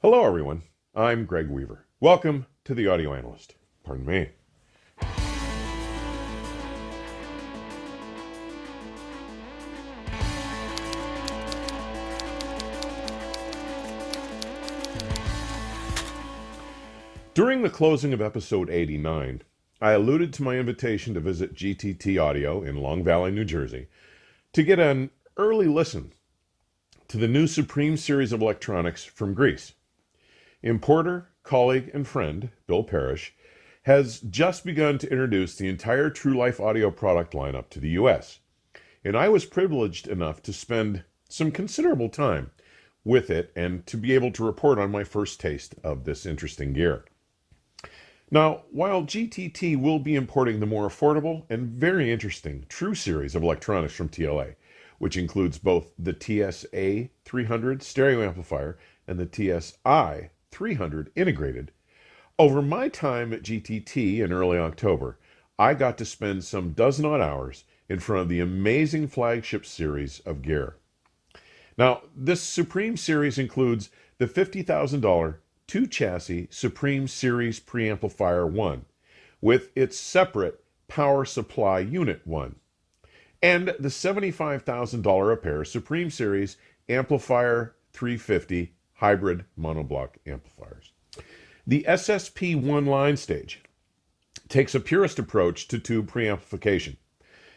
Hello, everyone. I'm Greg Weaver. Welcome to the Audio Analyst. Pardon me. During the closing of episode 89, I alluded to my invitation to visit GTT Audio in Long Valley, New Jersey, to get an early listen to the new Supreme Series of electronics from Greece. Importer, colleague, and friend, Bill Parish, has just begun to introduce the entire True Life Audio product lineup to the U.S., and I was privileged enough to spend some considerable time with it and to be able to report on my first taste of this interesting gear. Now, while GTT will be importing the more affordable and very interesting True series of electronics from TLA, which includes both the TSA 300 stereo amplifier and the TSI 300 integrated, over my time at GTT in early October, I got to spend some dozen-odd hours in front of the amazing flagship series of gear. Now, this Supreme Series includes the $50,000 two-chassis Supreme Series Preamplifier 1 with its separate power supply unit 1, and the $75,000 a pair Supreme Series Amplifier 350 hybrid monoblock amplifiers. The SSP1 line stage takes a purist approach to tube preamplification,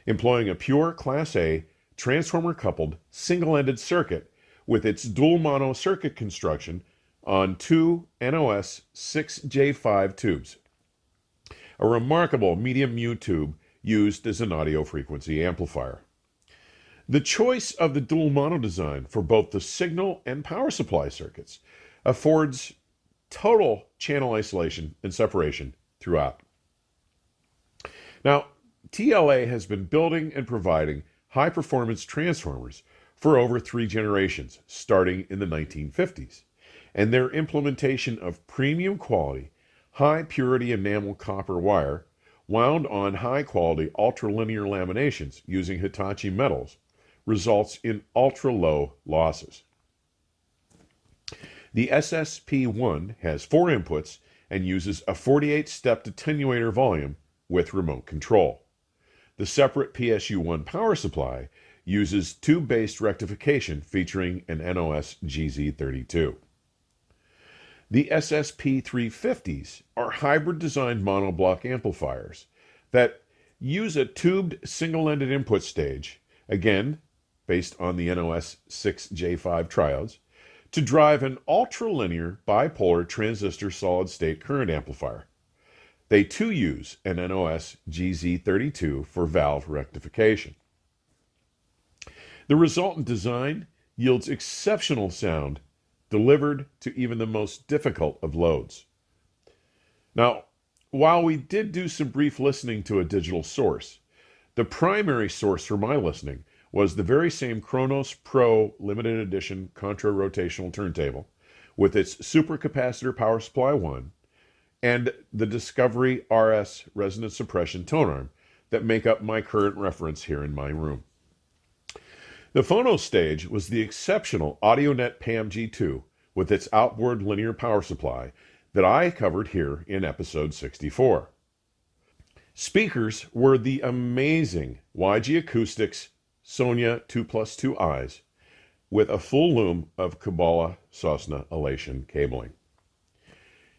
employing a pure Class A transformer-coupled single-ended circuit with its dual mono circuit construction on two NOS 6J5 tubes, a remarkable medium mu tube used as an audio frequency amplifier. The choice of the dual mono design for both the signal and power supply circuits affords total channel isolation and separation throughout. Now, TLA has been building and providing high-performance transformers for over 3 generations, starting in the 1950s, and their implementation of premium quality, high-purity enamel copper wire wound on high-quality ultralinear laminations using Hitachi metals results in ultra-low losses. The SSP1 has 4 inputs and uses a 48-step attenuator volume with remote control. The separate PSU1 power supply uses tube-based rectification featuring an NOS GZ32. The SSP350s are hybrid-designed monoblock amplifiers that use a tubed single-ended input stage, again based on the NOS 6J5 triodes, to drive an ultralinear bipolar transistor solid-state current amplifier. They too use an NOS GZ32 for valve rectification. The resultant design yields exceptional sound delivered to even the most difficult of loads. Now, while we did do some brief listening to a digital source, the primary source for my listening was the very same Kronos Pro limited edition contra-rotational turntable with its supercapacitor power supply 1 and the Discovery RS resonance suppression tone arm that make up my current reference here in my room. The phono stage was the exceptional AudioNet PAM G2 with its outboard linear power supply that I covered here in episode 64. Speakers were the amazing YG Acoustics Sonia 2+2 eyes with a full loom of Kabbalah Sosna elation cabling.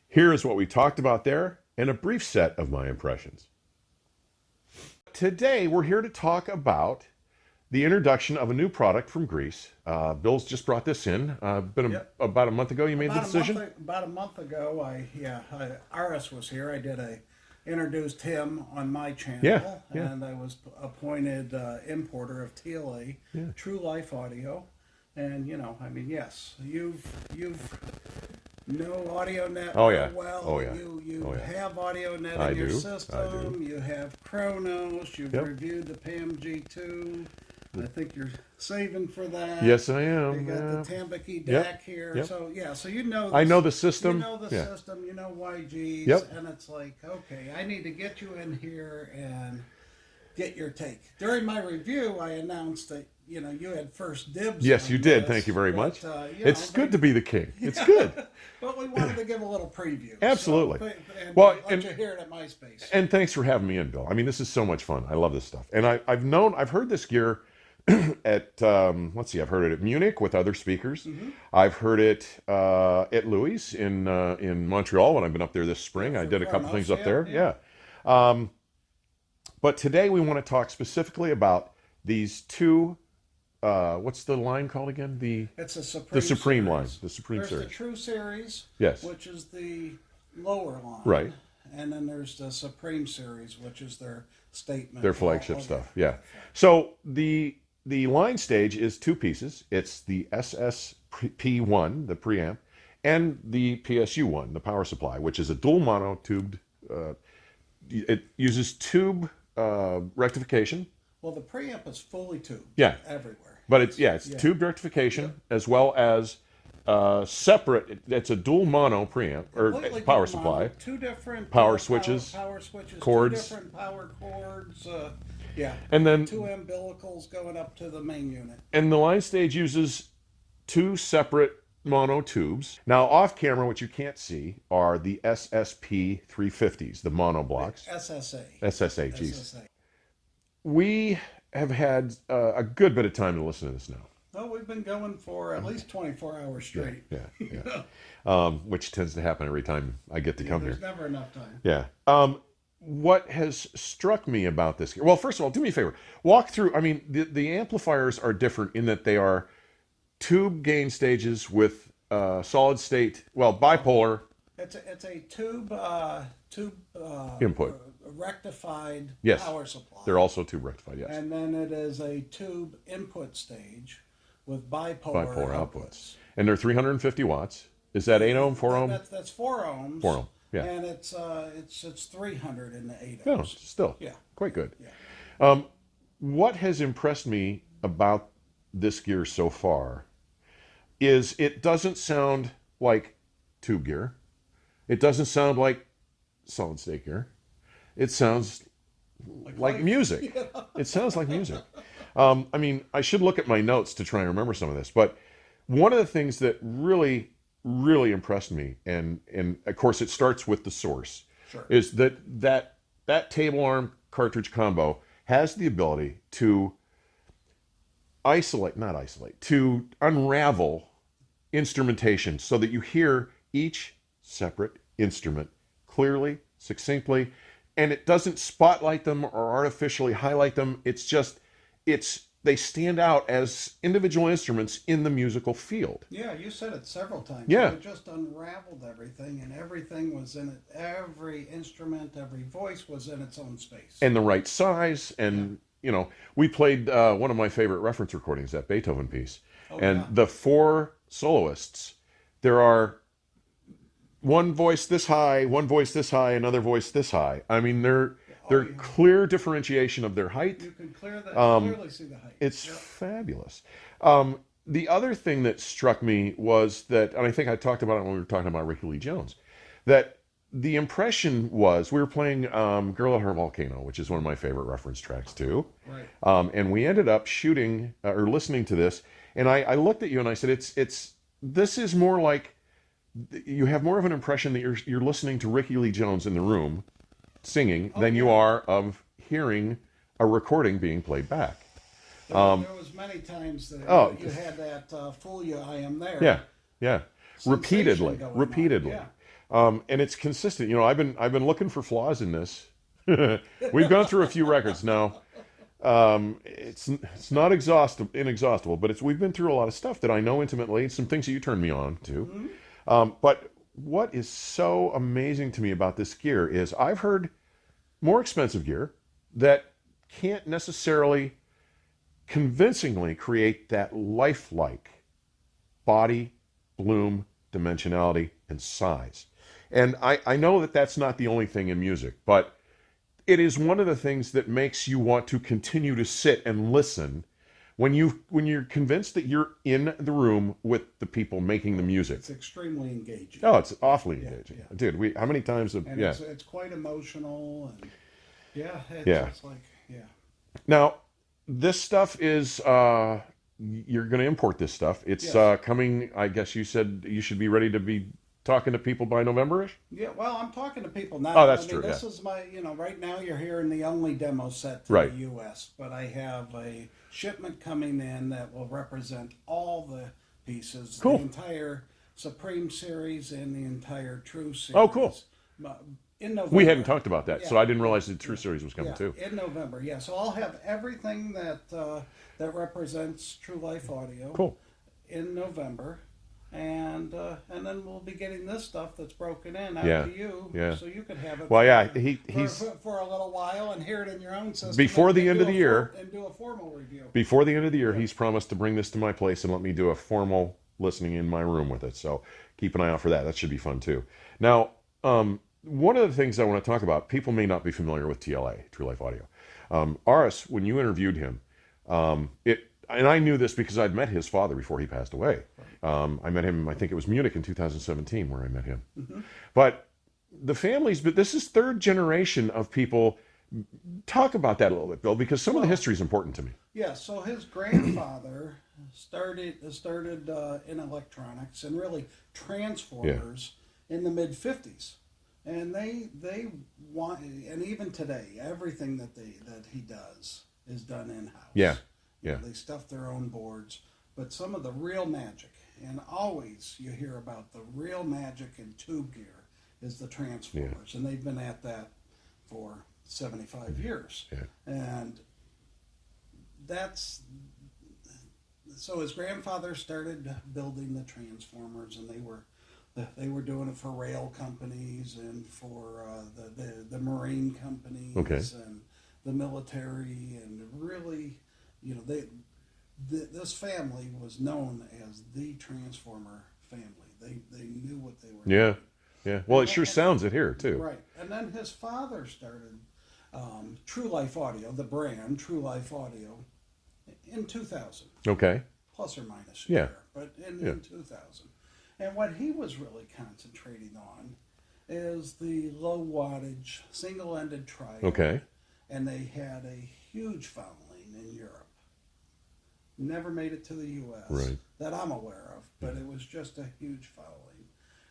Here is what we talked about there and a brief set of my impressions. Today we're here to talk about the introduction of a new product from Greece. Bill's just brought this in. About a month ago you made the decision? About a month ago, RS was here. Introduced him on my channel, and I was appointed importer of TLA, True Life Audio, and yes, you've know AudioNet well. Oh yeah. You have AudioNet in your system. You have Kronos. You've reviewed the PAM G2. I think you're saving for that. Yes, I am. You got the Tambaki DAC here. So you know. I know the system. You know the system. You know YGs, and it's like, okay, I need to get you in here and get your take. During my review, I announced that you had first dibs. Yes, on you did. this, Thank you very but, much. It's good to be the king. It's good. But we wanted to give a little preview. Absolutely. So, and Well, let you hear it at my space. And thanks for having me in, Bill. I mean, this is so much fun. I love this stuff. And I've heard this gear at, let's see, I've heard it at Munich with other speakers. I've heard it at Louis in Montreal when I've been up there this spring. I did a couple things up there. Yeah. But today we want to talk specifically about these two, what's the line called again? It's a Supreme the Supreme Series. line, the Supreme There's Series. the True Series, Yes. which is the lower line. Right. And then there's the Supreme Series, which is their statement. Their flagship stuff, yeah. So the line stage is two pieces. It's the SSP1, the preamp, and the PSU1, the power supply, which is a dual mono tubed. It uses tube rectification. Well, the preamp is fully tubed. Yeah. Everywhere. But it's tube rectification as well as separate. It's a dual mono preamp or Completely power dual supply. mono, two different Power switches, power switches, cords. two different power cords. And then two umbilicals going up to the main unit. And the line stage uses two separate mono tubes. Now, off camera, what you can't see are the SSP 350s, the monoblocks. SSA, geez. SSA. We have had a good bit of time to listen to this now. Well, we've been going for at least 24 hours straight. Yeah. Which tends to happen every time I get to come There's here. never enough time. Yeah. What has struck me about this? Well, first of all, do me a favor. Walk through. I mean, the amplifiers are different in that they are tube gain stages with solid state. Well, bipolar. It's a tube Input. Rectified Yes. power supply. They're also tube rectified. Yes. And then it is a tube input stage with bipolar outputs. And they're 350 watts. Is that 8 ohm, 4 ohm? That's 4 ohms. 4 ohm. Yeah. And it's 300 in the 8 ohms. No, still. Yeah. Quite good. Yeah. What has impressed me about this gear so far is it doesn't sound like tube gear. It doesn't sound like solid state gear. It sounds like music. Yeah. It sounds like music. I mean, I should look at my notes to try and remember some of this, but one of the things that really, really impressed me, and of course it starts with the source, is that table arm cartridge combo has the ability to to unravel instrumentation so that you hear each separate instrument clearly, succinctly, and it doesn't spotlight them or artificially highlight them. They stand out as individual instruments in the musical field. Yeah, you said it several times. Yeah. It just unraveled everything, and everything was in it. Every instrument, every voice was in its own space. And the right size, and we played one of my favorite reference recordings, that Beethoven piece. The 4 soloists, there are one voice this high, another voice this high. I mean, they're clear differentiation of their height. You can clearly see the height. It's fabulous. The other thing that struck me was that, and I think I talked about it when we were talking about Ricky Lee Jones, that the impression was we were playing Girl at Her Volcano, which is one of my favorite reference tracks too. Right. And we ended up shooting or listening to this, and I looked at you and I said, this is more like, you have more of an impression that you're listening to Ricky Lee Jones in the room singing than you are of hearing a recording being played back. There was many times that you had that fool you, I am there. Yeah. Repeatedly. Yeah. And it's consistent. I've been looking for flaws in this. We've gone through a few records now. It's not inexhaustible, but we've been through a lot of stuff that I know intimately, some things that you turned me on to. Mm-hmm. But what is so amazing to me about this gear is I've heard more expensive gear that can't necessarily convincingly create that lifelike body, bloom, dimensionality, and size. And I know that that's not the only thing in music, but it is one of the things that makes you want to continue to sit and listen when you're convinced that you're in the room with the people making the music. It's extremely engaging. Oh, it's awfully engaging. Yeah. Dude, how many times it's quite emotional, and it's like, Now, this stuff is you're going to import this stuff. It's Yes. coming. I guess you said you should be ready to be talking to people by November-ish. Yeah, well, I'm talking to people Oh, now. I that's mean, true. Yeah. this is my, right now you're hearing the only demo set to the Right. US, but I have a shipment coming in that will represent all the pieces, the Cool. entire Supreme Series and the entire True Oh, cool. Series. In November. We hadn't talked about that, so Yeah, I didn't yeah, realize the True yeah, Series was coming yeah, too. in November. Yeah, so I'll have everything that represents True Life Audio Cool. in November, and then we'll be getting this stuff that's broken in out Yeah, to you, yeah. so you can have it. Well, yeah, for, he's for a little while and hear it in your own system before the end do of the year. and do a formal review. Before the end of the year, he's promised to bring this to my place and let me do a formal listening in my room with it. So keep an eye out for that. That should be fun too. Now, one of the things I want to talk about, people may not be familiar with TLA, True Life Audio. Aris, when you interviewed him, and I knew this because I'd met his father before he passed away. I met him, I think it was Munich in 2017 where I met him. Mm-hmm. But but this is third generation of people. Talk about that a little bit, Bill, because some of the history is important to me. Yeah, so his grandfather started in electronics and really transformers in the mid '50s, and they want, and even today everything that he does is done in house. Yeah, You yeah, know, they stuff their own boards, but some of the real magic, and always you hear about the real magic in tube gear, is the transformers, and they've been at that for 75 years. yeah. And that's so his grandfather started building the transformers, and they were doing it for rail companies and for the marine companies Okay. and the military, and really, this family was known as the transformer family. They knew what they were Yeah, doing. yeah. Well, it And sure sounds it here too. Right. And then his father started True Life Audio, the brand True Life Audio, in 2000, Okay. plus or minus a Yeah. year, but in 2000. And what he was really concentrating on is the low wattage single ended triode. Okay. And they had a huge following in Europe. Never made it to the US Right. that I'm aware of, but it was just a huge following.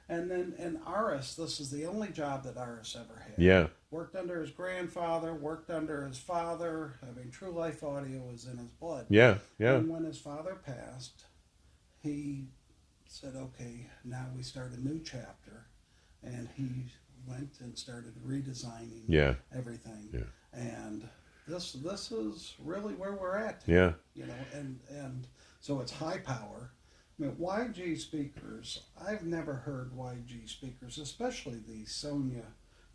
And then in Aris, this is the only job that Aris ever had. Yeah. Worked under his grandfather, worked under his father. I mean, True Life Audio was in his blood. Yeah. Yeah. And when his father passed, he said, okay, now we start a new chapter. And he went and started redesigning Yeah. everything. Yeah. And this is really where we're at. Yeah. And so it's high power. I mean, YG speakers, I've never heard YG speakers, especially the Sonya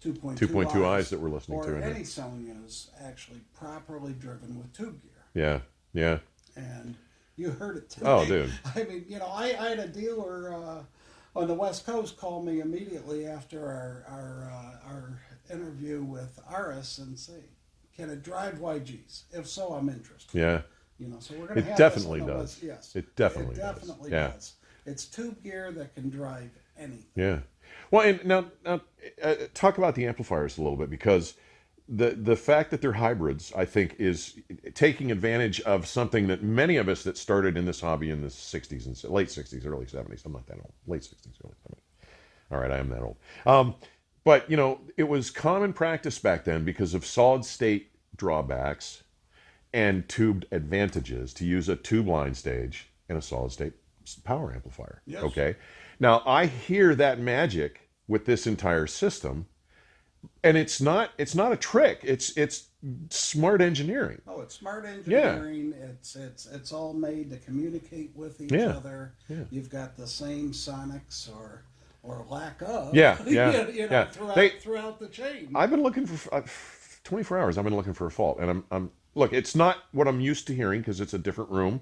2.2 2.2 eyes that we're listening or to in any here. Sonyas actually properly driven with tube gear. Yeah. Yeah. And you heard it today. Oh, dude. I mean, I had a dealer on the West Coast call me immediately after our interview with Aris and say, can it drive YGs? If so, I'm interested. Yeah. So we're going to It have definitely this on the does. West. Yes, It definitely definitely does. Yeah. does. It's tube gear that can drive anything. Yeah. Well, and now talk about the amplifiers a little bit, because the fact that they're hybrids, I think, is taking advantage of something that many of us that started in this hobby in the 60s and late 60s, early 70s. I'm not that old. Late 60s, early 70s. All right, I am that old. But it was common practice back then because of solid state drawbacks and tubed advantages to use a tube line stage and a solid state power amplifier. Yes. Okay. Now I hear that magic with this entire system, and it's not a trick. It's smart engineering. Oh, it's smart engineering. It's all made to communicate with each other. Yeah. You've got the same sonics or lack of. Yeah, Throughout the chain. I've been looking for 24 hours. I've been looking for a fault, and I'm look. It's not what I'm used to hearing because it's a different room,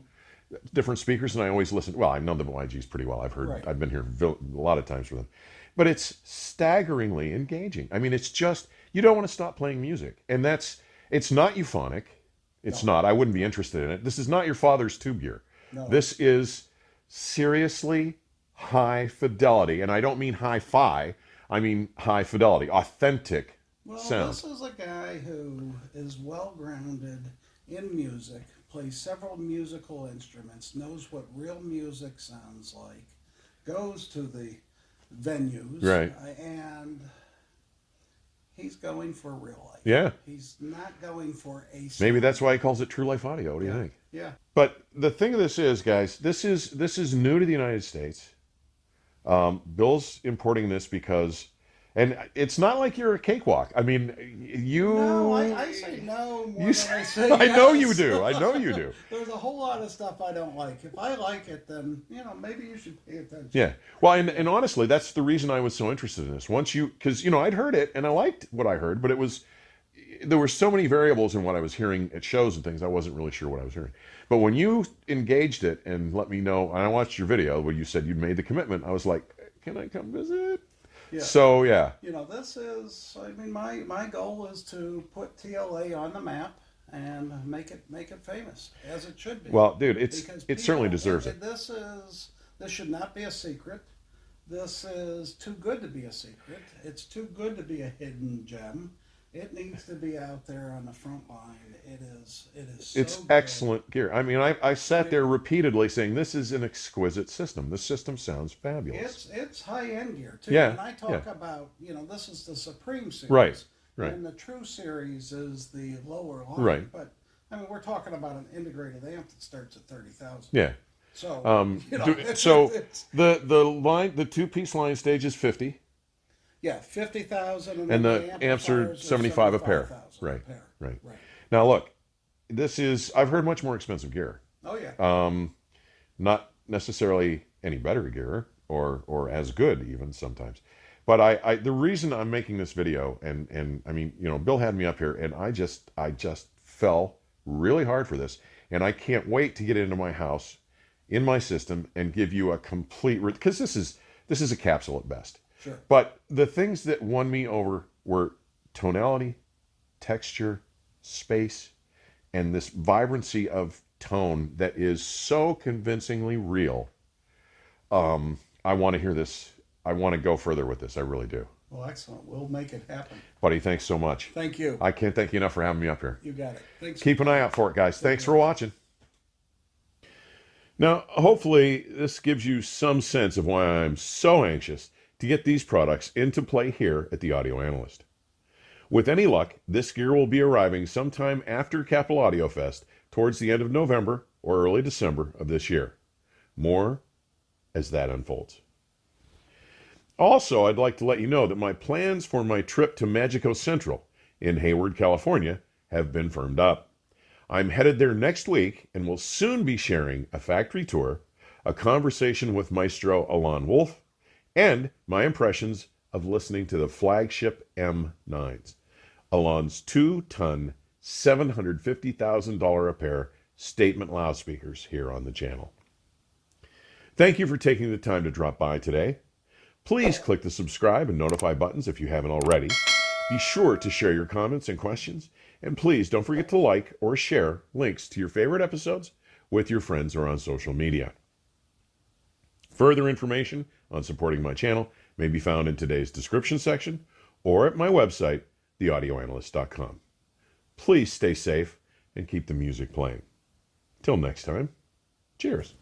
different speakers, and I always listen. Well, I know the YGs pretty well. I've heard. Right. I've been here a lot of times with them, but it's staggeringly engaging. I mean, it's just you don't want to stop playing music, and it's not euphonic. It's not. I wouldn't be interested in it. This is not your father's tube gear. No. This is seriously high fidelity, and I don't mean hi-fi. I mean high fidelity, authentic Well, sound. this is a guy who is well grounded in music, plays several musical instruments, knows what real music sounds like, goes to the venues, Right. And he's going for real life. Yeah. He's not going for a sound. Maybe that's why he calls it True Life Audio. What do you think? Yeah. But the thing of this is, guys, this is new to the United States. Bill's importing this because, and it's not like you're a cakewalk. I mean, you. No, I say no more You than I say I know yes. you do. I know you do. There's a whole lot of stuff I don't like. If I like it, then maybe you should pay attention. Yeah. Well, and honestly, that's the reason I was so interested in this. Because I'd heard it and I liked what I heard, but there were so many variables in what I was hearing at shows and things. I wasn't really sure what I was hearing. But when you engaged it and let me know, and I watched your video where you said you'd made the commitment, I was like, can I come visit? Yeah. So, yeah. This is, my goal is to put TLA on the map and make it famous, as it should be. Well, dude, it certainly deserves it. This should not be a secret. This is too good to be a secret. It's too good to be a hidden gem. It needs to be out there on the front line. It is so It's good. excellent gear. I mean, I sat there repeatedly saying, this is an exquisite system. This system sounds fabulous. It's high-end gear, too. Yeah, When I talk about, this is the Supreme Series. Right. And the True Series is the lower line. Right. But, we're talking about an integrated amp that starts at $30,000. Yeah. So, the two-piece line stage is 50. Yeah, 50,000, and the amps are 75 a pair. Right. Now look, I've heard much more expensive gear. Oh yeah. Not necessarily any better gear or as good even sometimes. But the reason I'm making this video and I mean, Bill had me up here and I just fell really hard for this, and I can't wait to get into my house, in my system, and give you a complete, because this is a capsule at best. Sure. But the things that won me over were tonality, texture, space, and this vibrancy of tone that is so convincingly real. I want to hear this. I want to go further with this. I really do. Well, excellent. We'll make it happen. Buddy, thanks so much. Thank you. I can't thank you enough for having me up here. You got it. Thanks. Keep an eye out for it, guys. Thanks for watching. Now, hopefully, this gives you some sense of why I'm so anxious to get these products into play here at the Audio Analyst. With any luck, this gear will be arriving sometime after Capital Audio Fest towards the end of November or early December of this year. More as that unfolds. Also, I'd like to let you know that my plans for my trip to Magico Central in Hayward, California have been firmed up. I'm headed there next week and will soon be sharing a factory tour, a conversation with Maestro Alon Wolf, and my impressions of listening to the flagship M9s, Alon's 2-ton, $750,000 a pair statement loudspeakers here on the channel. Thank you for taking the time to drop by today. Please click the subscribe and notify buttons if you haven't already. Be sure to share your comments and questions, and please don't forget to like or share links to your favorite episodes with your friends or on social media. Further information on supporting my channel may be found in today's description section or at my website, theaudioanalyst.com. Please stay safe and keep the music playing. Till next time, cheers.